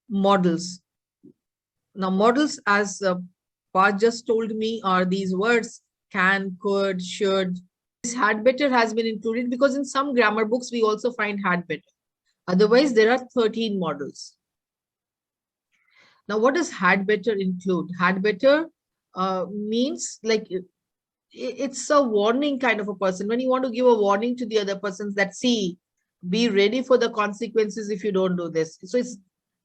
modals. Now, modals, as Parth just told me, are these words can, could, should. This had better has been included because in some grammar books we also find had better. Otherwise, there are 13 modals. Now, what does had better include? Had better means like it's a warning kind of a person. When you want to give a warning to the other persons that, see, be ready for the consequences if you don't do this. So it's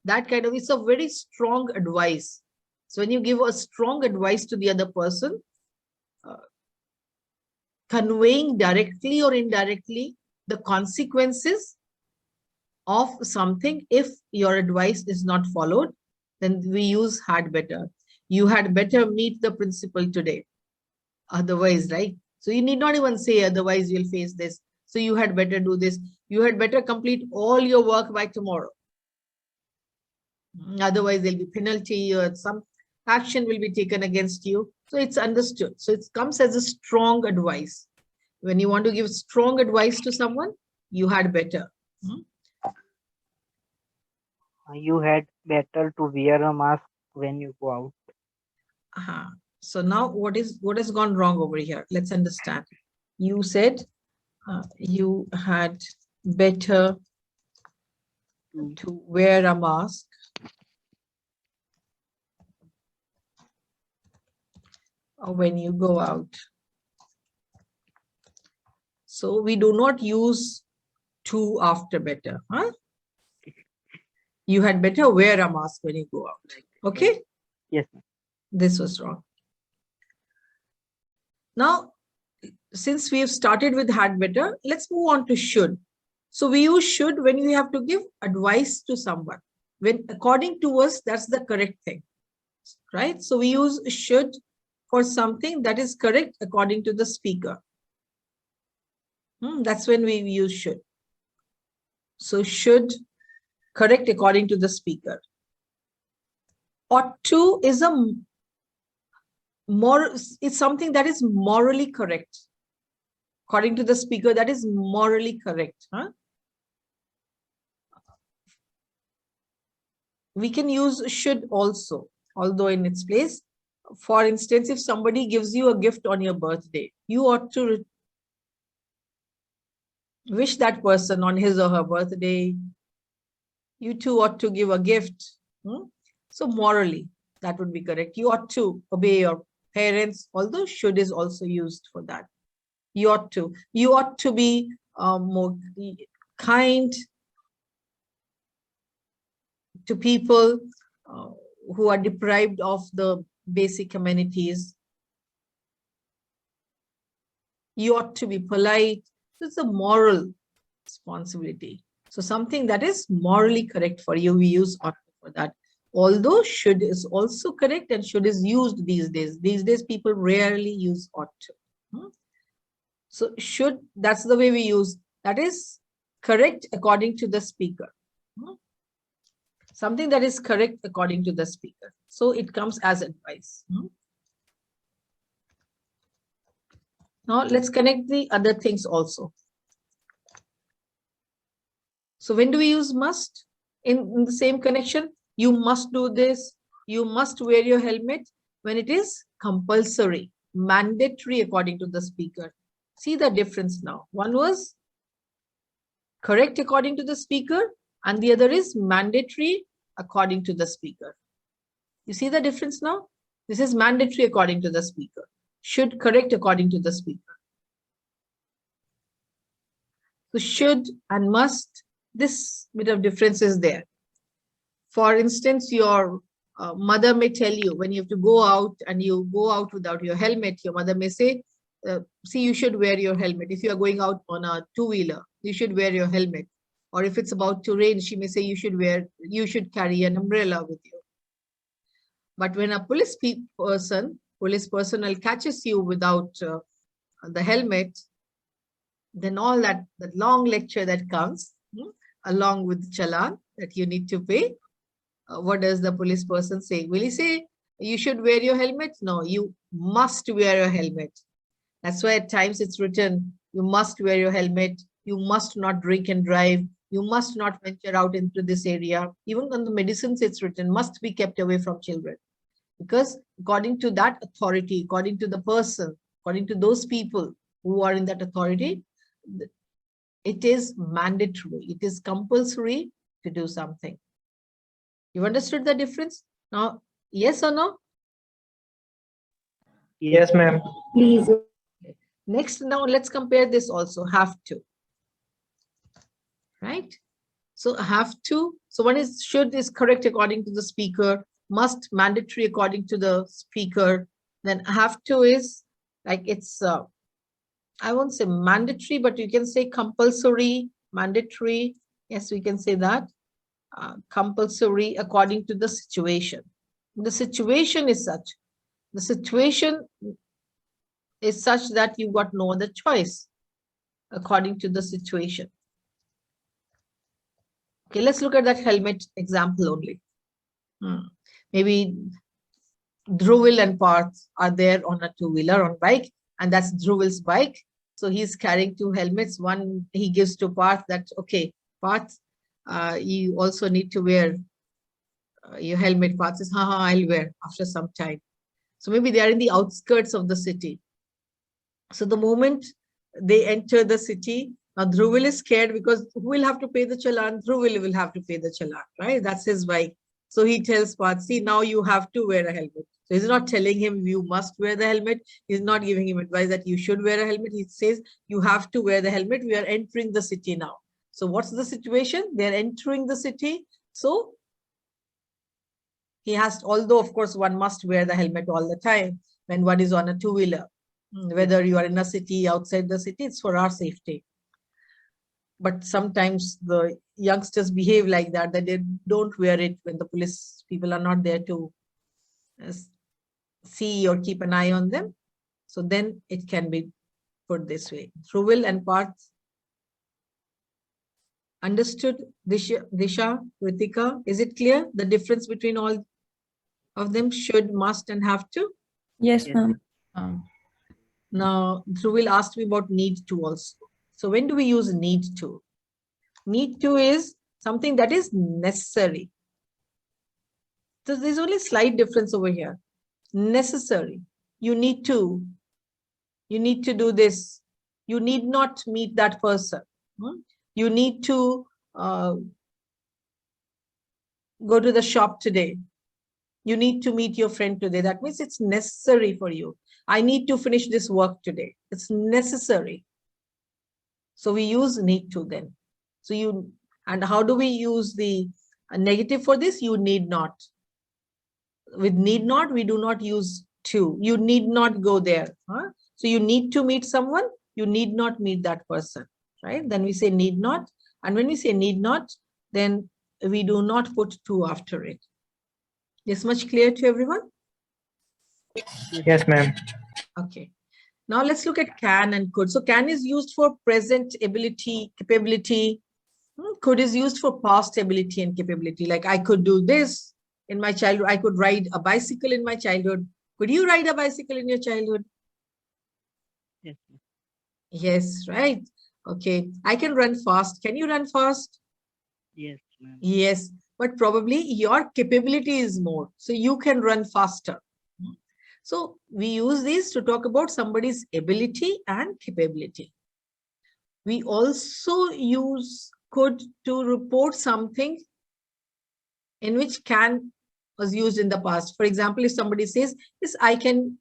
that kind of, it's a very strong advice. So when you give a strong advice to the other person, conveying directly or indirectly the consequences of something if your advice is not followed, then we use had better. You had better meet the principal today. Otherwise, right? So you need not even say otherwise you'll face this. So you had better do this. You had better complete all your work by tomorrow. Otherwise, there'll be penalty or some action will be taken against you. So it's understood. So it comes as a strong advice. When you want to give strong advice to someone, you had better. You had better to wear a mask when you go out. So now what has gone wrong over here? Let's understand. You said you had better to wear a mask when you go out. So we do not use to after better. You had better wear a mask when you go out. Okay? Yes. This was wrong. Now, since we have started with had better, let's move on to should. So we use should when we have to give advice to someone. When according to us, that's the correct thing, right? So we use should for something that is correct according to the speaker. That's when we use should. So should, correct according to the speaker. Ought to is it's something that is morally correct. According to the speaker, that is morally correct. We can use should also, although in its place. For instance, if somebody gives you a gift on your birthday, you ought to wish that person on his or her birthday. You too ought to give a gift. So morally, that would be correct. You ought to obey your parents, although should is also used for that. You ought to. You ought to be more kind to people who are deprived of the basic amenities. You ought to be polite. So it's a moral responsibility. So something that is morally correct for you, we use ought to for that. Although should is also correct and should is used these days. These days, people rarely use ought to. So should, that's the way we use. That is correct according to the speaker. Something that is correct according to the speaker. So it comes as advice. Now let's connect the other things also. So when do we use must? In the same connection, you must do this. You must wear your helmet when it is compulsory, mandatory according to the speaker. See the difference now. One was correct according to the speaker and the other is mandatory according to the speaker. You see the difference now? This is mandatory according to the speaker. Should, correct according to the speaker. So should and must, this bit of difference is there. For instance, your mother may tell you when you have to go out and you go out without your helmet, your mother may say, see, you should wear your helmet. If you are going out on a two-wheeler, you should wear your helmet. Or if it's about to rain, she may say you should carry an umbrella with you. But when a police personnel catches you without the helmet, then all that long lecture that comes along with challan that you need to pay, what does the police person say? Will he say you should wear your helmet? No, you must wear your helmet. That's why at times it's written, you must wear your helmet. You must not drink and drive. You must not venture out into this area. Even on the medicines, it's written, must be kept away from children. Because according to that authority, according to the person, according to those people who are in that authority, it is mandatory. It is compulsory to do something. You understood the difference? Now, yes or no? Yes, ma'am. Please. Next, now let's compare this also, have to. Right? So have to, so one is should is correct according to the speaker, must mandatory according to the speaker, then have to is like it's, I won't say mandatory, but you can say compulsory, mandatory. Yes, we can say that. Compulsory according to the situation. The situation is such. The situation is such that you got no other choice according to the situation. Okay, let's look at that helmet example only. Maybe Dhruvil and Parth are there on a two-wheeler on bike, and that's Dhruvil's bike. So he's carrying two helmets. One he gives to Parth that, okay, Parth, you also need to wear your helmet. Parth says, I'll wear after some time. So maybe they are in the outskirts of the city. So the moment they enter the city, now Dhruvil is scared because who will have to pay the challan? Dhruvil will have to pay the challan, right? That's his bike. So he tells Parth, see, now you have to wear a helmet. So he's not telling him you must wear the helmet. He's not giving him advice that you should wear a helmet. He says you have to wear the helmet. We are entering the city now. So what's the situation? They're entering the city. So he has, although of course one must wear the helmet all the time when one is on a two-wheeler, whether you are in a city, outside the city, it's for our safety. But sometimes the youngsters behave like that, that they don't wear it when the police people are not there to see or keep an eye on them. So then it can be put this way. Dhruvil and Parth. Understood, Disha, Ritika? Is it clear? The difference between all of them, should, must, and have to? Yes, Yes. ma'am. Now, Dhruvil asked me about need to also. So when do we use need to? Need to is something that is necessary. So there's only a slight difference over here. Necessary. You need to do this. You need not meet that person. You need to go to the shop today. You need to meet your friend today. That means it's necessary for you. I need to finish this work today. It's necessary. So we use need to then. So you, and how do we use the negative for this? You need not. With need not, we do not use to. You need not go there. So you need to meet someone. You need not meet that person, right? Then we say need not. And when we say need not, then we do not put to after it. Is much clear to everyone? Yes, ma'am. Okay. Now let's look at can and could. So can is used for present ability, capability. Could is used for past ability and capability. Like I could do this in my childhood. I could ride a bicycle in my childhood. Could you ride a bicycle in your childhood? Yes. Yes, right. Okay. I can run fast. Can you run fast? Yes, ma'am. Yes, but probably your capability is more. So you can run faster. So we use these to talk about somebody's ability and capability. We also use could to report something in which can was used in the past. For example, if somebody says, yes, I can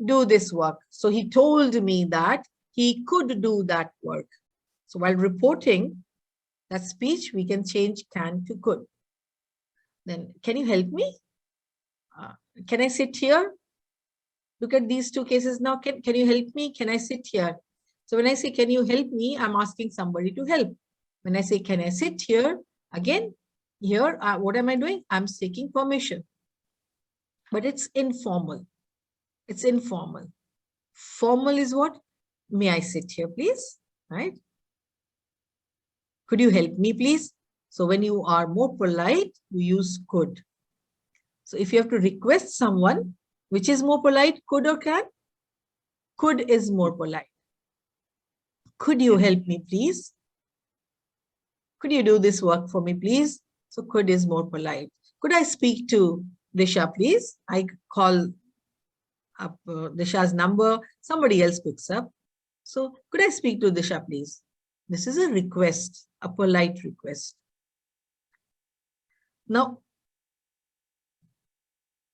do this work. So he told me that he could do that work. So while reporting that speech, we can change can to could. Then can you help me? Can I sit here? Look at these two cases now. Can you help me? Can I sit here? So when I say, can you help me? I'm asking somebody to help. When I say, can I sit here? Again, here, what am I doing? I'm seeking permission. But it's informal. It's informal. Formal is what? May I sit here, please? Right? Could you help me, please? So when you are more polite, you use could. So if you have to request someone, which is more polite, could or can? Could is more polite. Could you help me, please? Could you do this work for me, please? So could is more polite. Could I speak to Disha, please? I call up Disha's number. Somebody else picks up. So could I speak to Disha, please? This is a request, a polite request. Now,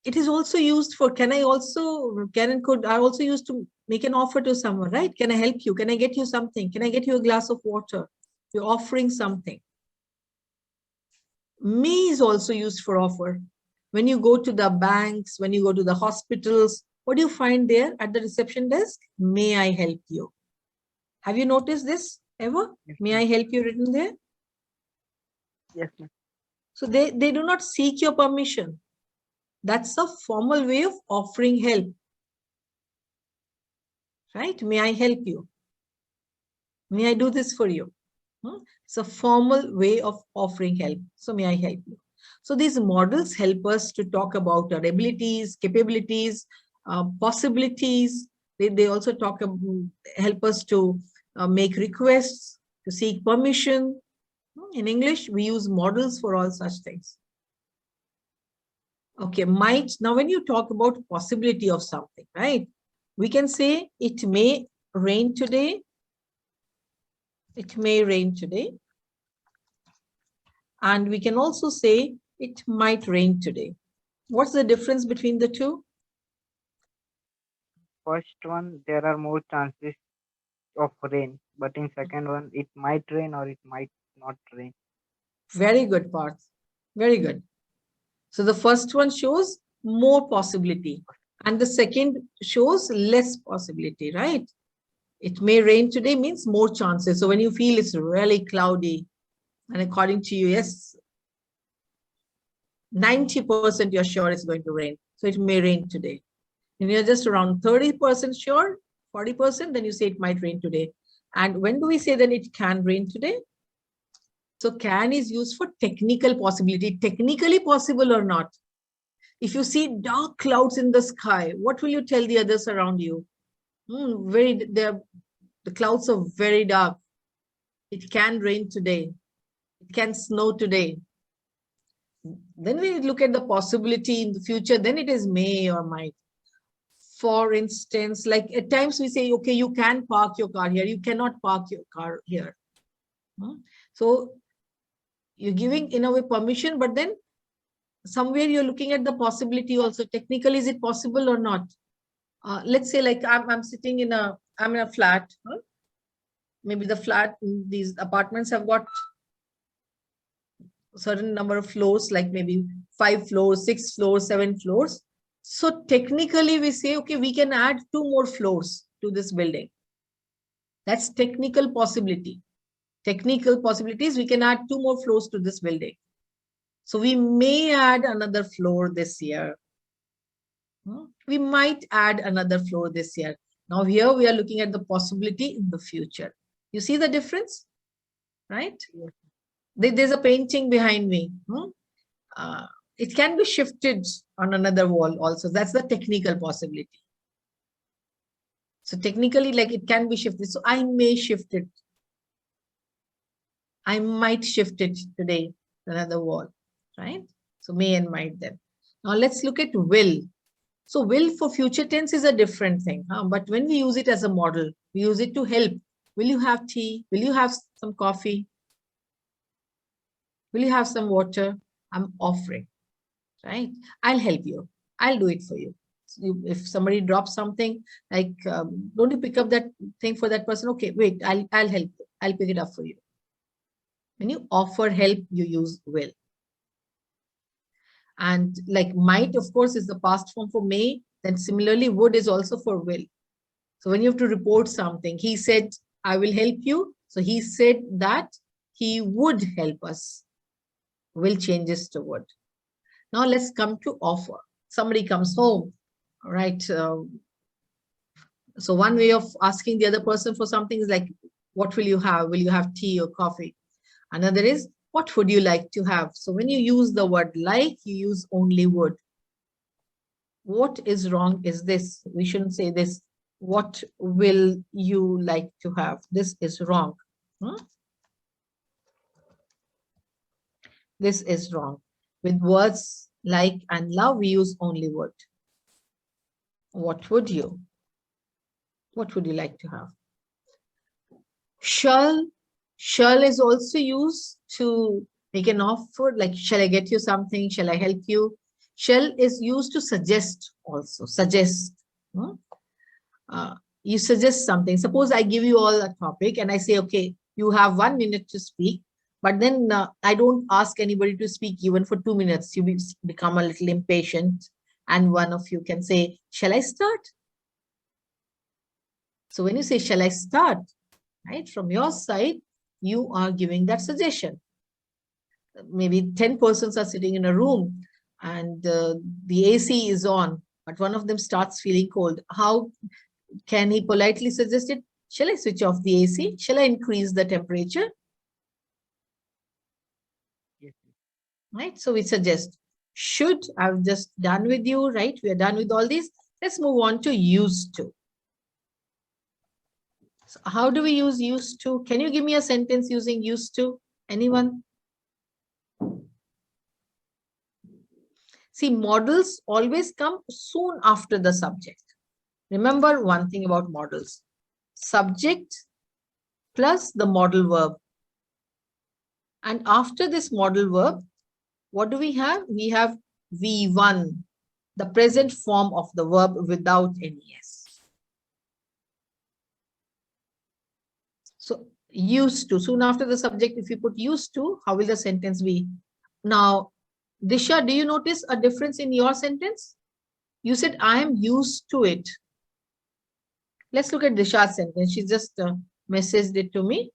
it is also used for, can and could are also used to make an offer to someone, right? Can I help you? Can I get you something? Can I get you a glass of water? You're offering something. May is also used for offer. When you go to the banks, when you go to the hospitals, what do you find there at the reception desk? May I help you? Have you noticed this ever? Yes, May I help you written there? yes, ma'am. So they do not seek your permission. That's a formal way of offering help. Right? May I help you? May I do this for you? It's a formal way of offering help. So may I help you? So these models help us to talk about our abilities, capabilities, possibilities. They also help us to make requests, to seek permission. In English, we use models for all such things. Okay, might. Now, when you talk about possibility of something, right? We can say it may rain today. It may rain today. And we can also say it might rain today. What's the difference between the two? First one, there are more chances of rain, but in second one, it might rain or it might not rain. Very good, Parth. Very good. So the first one shows more possibility and the second shows less possibility, right? It may rain today means more chances. So when you feel it's really cloudy and according to you, yes, 90% you're sure it's going to rain. So it may rain today. And you're just around 30% sure, 40%, then you say it might rain today. And when do we say that it can rain today? So can is used for technical possibility, technically possible or not. If you see dark clouds in the sky, what will you tell the others around you? The clouds are very dark. It can rain today. It can snow today. Then we look at the possibility in the future, then it is may or might. For instance, like at times we say, okay, you can park your car here. You cannot park your car here. So you're giving in a way permission, but then somewhere you're looking at the possibility also. Technically, is it possible or not? Let's say like I'm sitting I'm in a flat. Maybe the flat, these apartments have got a certain number of floors, like maybe 5 floors, 6 floors, 7 floors. So technically we say, okay, we can add 2 more floors to this building. That's technical possibility. Technical possibilities, we can add 2 more floors to this building. So we may add another floor this year. We might add another floor this year. Now here we are looking at the possibility in the future. You see the difference, right? There's a painting behind me. It can be shifted on another wall also. That's the technical possibility. So technically, like it can be shifted. So I may shift it. I might shift it today to another wall, right? So may and might then. Now let's look at will. So will for future tense is a different thing. But when we use it as a model, we use it to help. Will you have tea? Will you have some coffee? Will you have some water? I'm offering, right? I'll help you. I'll do it for you. If somebody drops something, like, don't you pick up that thing for that person? Okay, wait, I'll help you. I'll pick it up for you. When you offer help, you use will. And like might, of course, is the past form for may. Then similarly, would is also for will. So when you have to report something, he said, I will help you. So he said that he would help us. Will changes to would. Now let's come to offer. Somebody comes home, right? So one way of asking the other person for something is like, what will you have? Will you have tea or coffee? Another is, what would you like to have? So when you use the word like, you use only would. What is wrong is this. We shouldn't say this. What will you like to have? This is wrong. This is wrong. With words like and love, we use only would. What would you? What would you like to have? Shall is also used to make an offer, like, shall I get you something? Shall I help you? Shall is used to suggest also. Suggest. Hmm? You suggest something. Suppose I give you all a topic and I say, okay, you have 1 minute to speak, but then I don't ask anybody to speak even for 2 minutes. You become a little impatient and one of you can say, shall I start? So when you say, shall I start? Right, from your side, you are giving that suggestion. Maybe 10 persons are sitting in a room and the AC is on, but one of them starts feeling cold. How can he politely suggest it? Shall I switch off the AC? Shall I increase the temperature? Yes. Right, so we suggest. Should, I've just done with you, right? We are done with all these. Let's move on to used to. So how do we use used to? Can you give me a sentence using used to? Anyone? See, modals always come soon after the subject. Remember one thing about modals. Subject plus the modal verb. And after this modal verb, what do we have? We have V1, the present form of the verb without any S. So used to, soon after the subject, if you put used to, how will the sentence be? Now, Disha, do you notice a difference in your sentence? You said, I am used to it. Let's look at Disha's sentence. She just messaged it to me.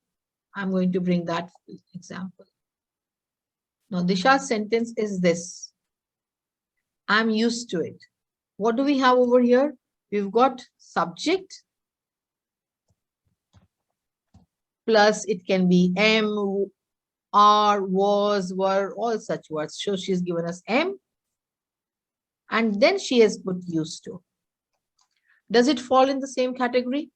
I'm going to bring that example. Now, Disha's sentence is this. I'm used to it. What do we have over here? We've got subject plus it can be am, are, was, were, all such words. So she's given us am and then she has put used to. Does it fall in the same category?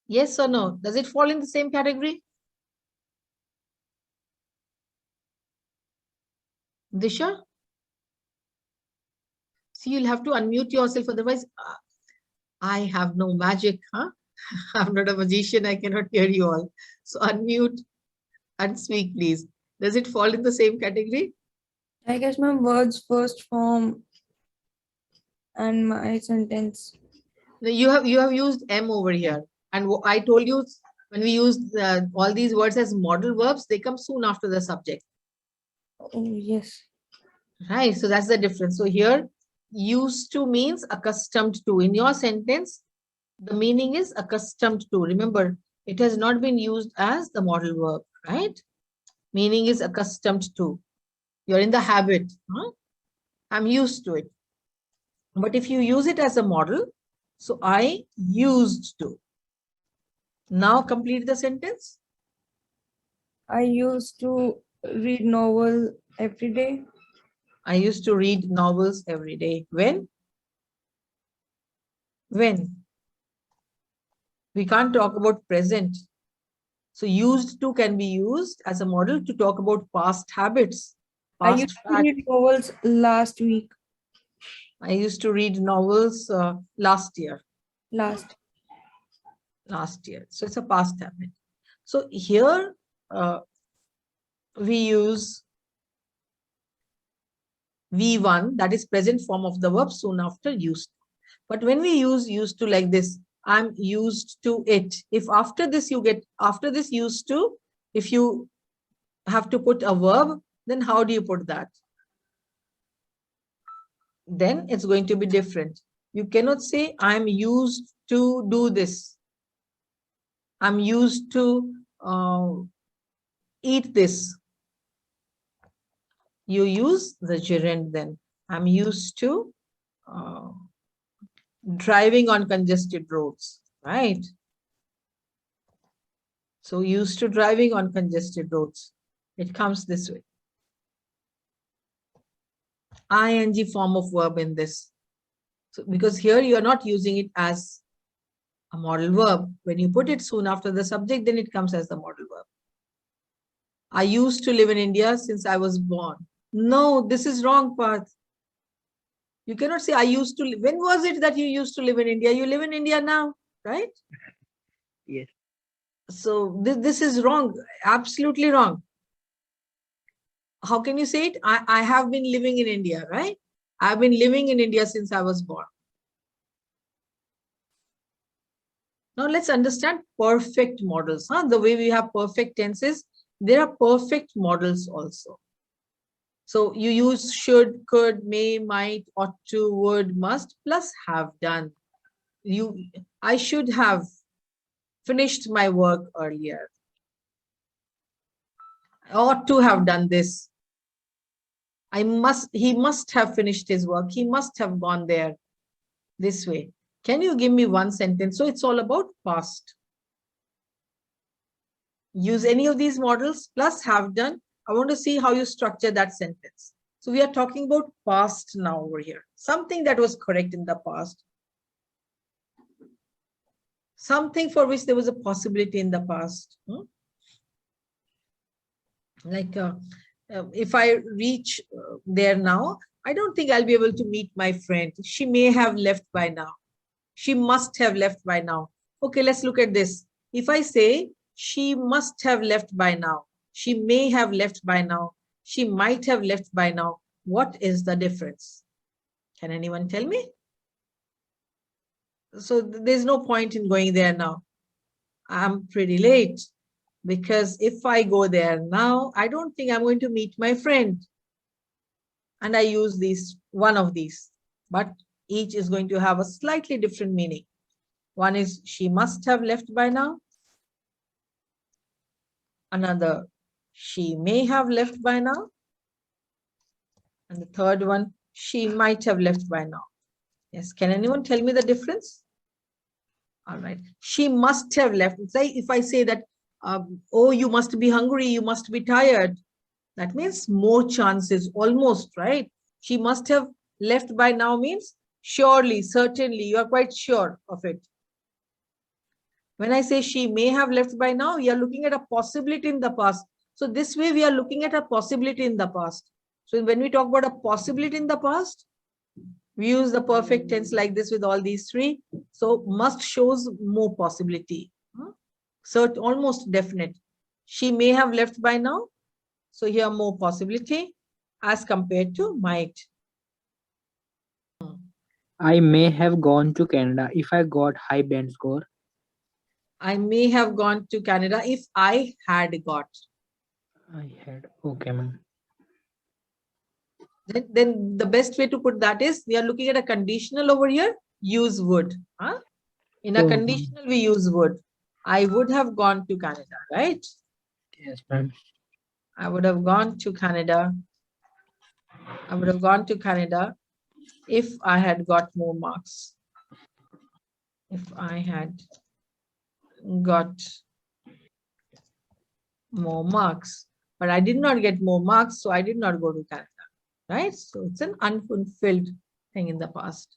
Yes or no? Does it fall in the same category? Disha? See, you'll have to unmute yourself, otherwise I have no magic, huh? I'm not a magician, I cannot hear you all. So unmute and speak, please. Does it fall in the same category? I guess my words first form and my sentence. You have used am over here. And I told you when we use all these words as modal verbs, they come soon after the subject. Oh, yes. Right, so that's the difference. So here, used to means accustomed to. In your sentence, the meaning is accustomed to. Remember, it has not been used as the modal verb, right? Meaning is accustomed to. You're in the habit. Huh? I'm used to it. But if you use it as a modal, so I used to. Now complete the sentence. I used to read novel every day. I used to read novels every day. When? When? We can't talk about present. So used to can be used as a model to talk about past habits. I Past used to fact. read novels last week. I used to read novels last year. Last. So it's a past habit. So here we use V1, that is present form of the verb soon after used. But when we use used to like this, I'm used to it. If after this you get, after this used to, if you have to put a verb, then how do you put that? Then it's going to be different. You cannot say, I'm used to do this. I'm used to eat this. You use the gerund then. I'm used to driving on congested roads, right? So used to driving on congested roads. It comes this way. ING form of verb in this. So because here you are not using it as a modal verb. When you put it soon after the subject, then it comes as the modal verb. I used to live in India since I was born. No, this is wrong, Parth. You cannot say I used to live. When was it that you used to live in India? You live in India now, right? Yes. So this is wrong, absolutely wrong. How can you say it? I have been living in India, right? I've been living in India since I was born. Now let's understand perfect modals. The way we have perfect tenses, there are perfect modals also. So you use should, could, may, might, ought to, would, must, plus have done. I should have finished my work earlier. I ought to have done this. He must have finished his work. He must have gone there this way. Can you give me one sentence? So it's all about past. Use any of these models plus have done. I want to see how you structure that sentence. So we are talking about past now over here. Something that was correct in the past. Something for which there was a possibility in the past. Like if I reach there now, I don't think I'll be able to meet my friend. She may have left by now. She must have left by now. Okay, let's look at this. If I say she must have left by now, she may have left by now, she might have left by now, what is the difference? Can anyone tell me? So there's no point in going there now. I'm pretty late because if I go there now, I don't think I'm going to meet my friend. And I use one of these, but each is going to have a slightly different meaning. One is she must have left by now. Another, she may have left by now. And the third one, she might have left by now. Yes, can anyone tell me the difference? All right, she must have left. Say if I say that, oh, you must be hungry, you must be tired. That means more chances, almost, right? She must have left by now means surely, certainly, you are quite sure of it. When I say she may have left by now, we are looking at a possibility in the past. So this way we are looking at a possibility in the past. So when we talk about a possibility in the past, we use the perfect tense like this with all these three. So must shows more possibility. So almost definite. She may have left by now. So here more possibility as compared to might. I may have gone to Canada if I got high band score. I may have gone to Canada if I had got. I had. Okay, ma'am. Then the best way to put that is we are looking at a conditional over here. Use would. In a conditional, we use would. I would have gone to Canada, right? Yes, ma'am. I would have gone to Canada. I would have gone to Canada if I had got more marks. If I had got more marks. But I did not get more marks, so I did not go to Canada, right? So it's an unfulfilled thing in the past.